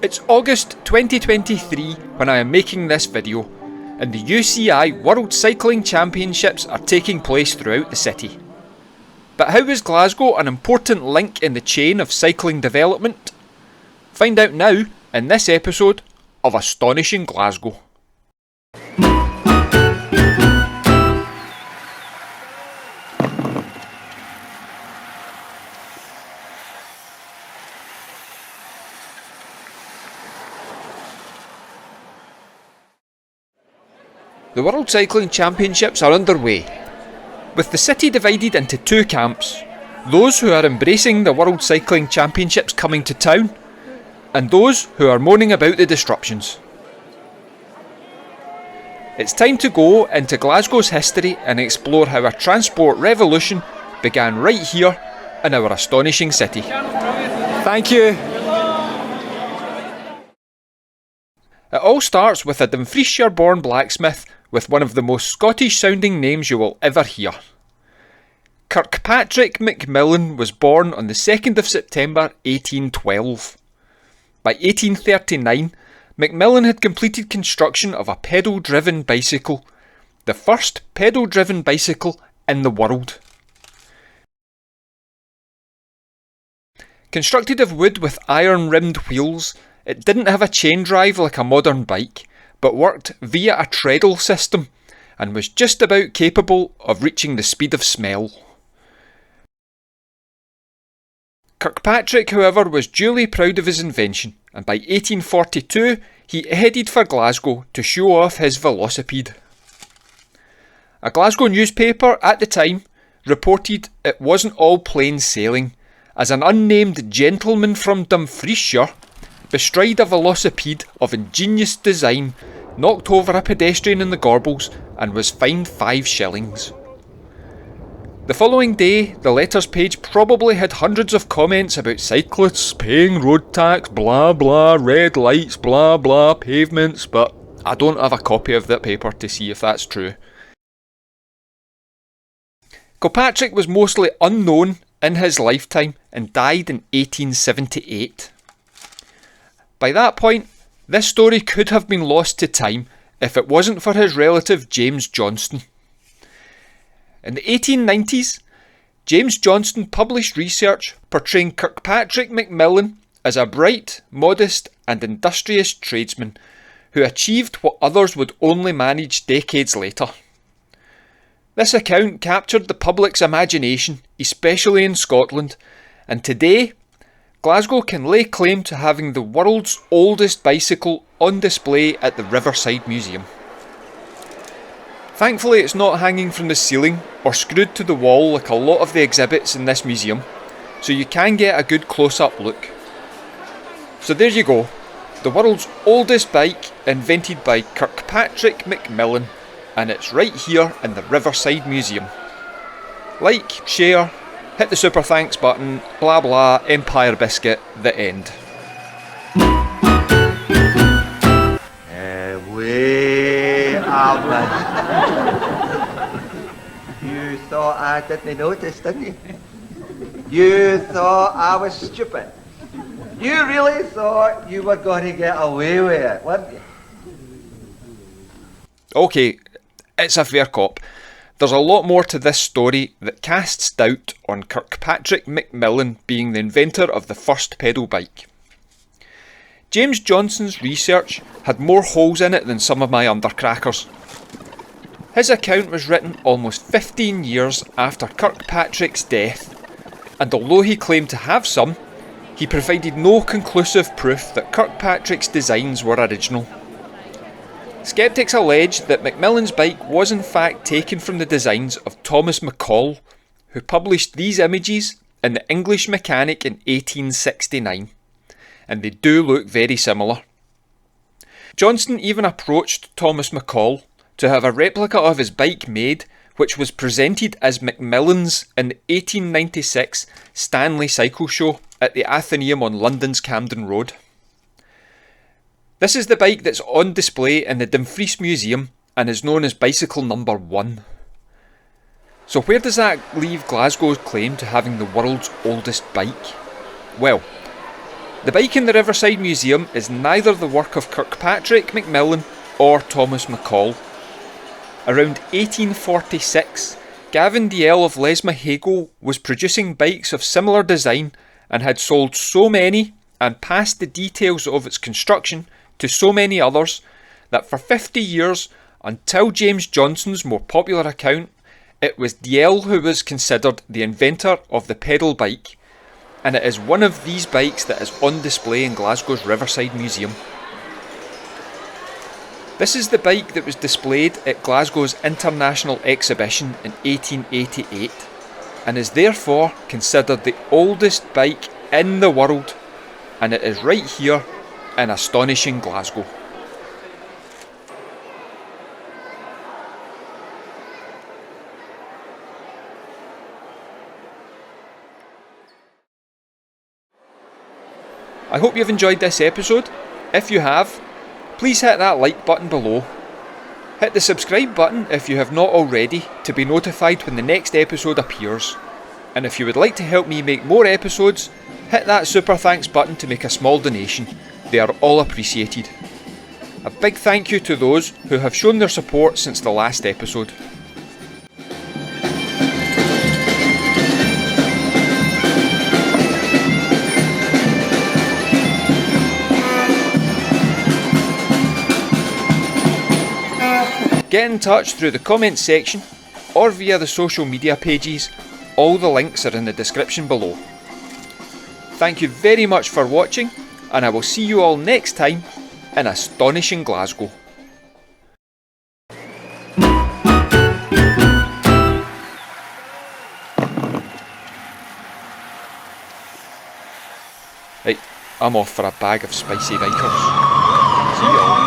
It's August 2023 when I am making this video, and the UCI World Cycling Championships are taking place throughout the city. But how is Glasgow an important link in the chain of cycling development? Find out now in this episode of Astonishing Glasgow. The World Cycling Championships are underway, with the city divided into two camps: those who are embracing the World Cycling Championships coming to town, and those who are moaning about the disruptions. It's time to go into Glasgow's history and explore how a transport revolution began right here in our astonishing city. Thank you. It all starts with a Dumfriesshire-born blacksmith with one of the most Scottish-sounding names you will ever hear. Kirkpatrick Macmillan was born on the 2nd of September 1812. By 1839, Macmillan had completed construction of a pedal-driven bicycle, the first pedal-driven bicycle in the world. Constructed of wood with iron-rimmed wheels, it didn't have a chain drive like a modern bike, but worked via a treadle system and was just about capable of reaching the speed of smell. Kirkpatrick, however, was duly proud of his invention, and by 1842 he headed for Glasgow to show off his velocipede. A Glasgow newspaper at the time reported it wasn't all plain sailing, as an unnamed gentleman from Dumfriesshire bestride a velocipede of ingenious design, knocked over a pedestrian in the Gorbals and was fined 5 shillings. The following day, the letters page probably had hundreds of comments about cyclists paying road tax, blah blah, red lights, blah blah, pavements, but I don't have a copy of that paper to see if that's true. Kilpatrick was mostly unknown in his lifetime and died in 1878. By that point, this story could have been lost to time if it wasn't for his relative James Johnston. In the 1890s, James Johnston published research portraying Kirkpatrick Macmillan as a bright, modest and industrious tradesman who achieved what others would only manage decades later. This account captured the public's imagination, especially in Scotland, and today Glasgow can lay claim to having the world's oldest bicycle on display at the Riverside Museum. Thankfully, it's not hanging from the ceiling or screwed to the wall like a lot of the exhibits in this museum, so you can get a good close-up look. So there you go, the world's oldest bike invented by Kirkpatrick Macmillan, and it's right here in the Riverside Museum. Like, share, hit the super thanks button, blah blah, Empire Biscuit, the end. Way Albert. You thought I didn't notice, didn't you? You thought I was stupid. You really thought you were going to get away with it, weren't you? Okay, it's a fair cop. There's a lot more to this story that casts doubt on Kirkpatrick Macmillan being the inventor of the first pedal bike. James Johnston's research had more holes in it than some of my undercrackers. His account was written almost 15 years after Kirkpatrick's death, and although he claimed to have some, he provided no conclusive proof that Kirkpatrick's designs were original. Skeptics allege that Macmillan's bike was in fact taken from the designs of Thomas McCall, who published these images in the English Mechanic in 1869, and they do look very similar. Johnston even approached Thomas McCall to have a replica of his bike made, which was presented as Macmillan's in the 1896 Stanley Cycle Show at the Athenaeum on London's Camden Road. This is the bike that's on display in the Dumfries Museum and is known as bicycle number 1. So where does that leave Glasgow's claim to having the world's oldest bike? Well, The bike in the Riverside Museum is neither the work of Kirkpatrick Macmillan or Thomas McCall. Around 1846, Gavin Dalziel of Lesmahagow was producing bikes of similar design and had sold so many and passed the details of its construction to so many others that for 50 years, until James Johnson's more popular account, it was Dalziel who was considered the inventor of the pedal bike, and it is one of these bikes that is on display in Glasgow's Riverside Museum. This is the bike that was displayed at Glasgow's International Exhibition in 1888 and is therefore considered the oldest bike in the world, and it is right here in Astonishing Glasgow. I hope you've enjoyed this episode. If you have, please hit that like button below. Hit the subscribe button if you have not already to be notified when the next episode appears. And if you would like to help me make more episodes, hit that super thanks button to make a small donation. They are all appreciated. A big thank you to those who have shown their support since the last episode. Get in touch through the comments section or via the social media pages. All the links are in the description below. Thank you very much for watching, and I will see you all next time in Astonishing Glasgow. Right, I'm off for a bag of spicy bikers. See you all.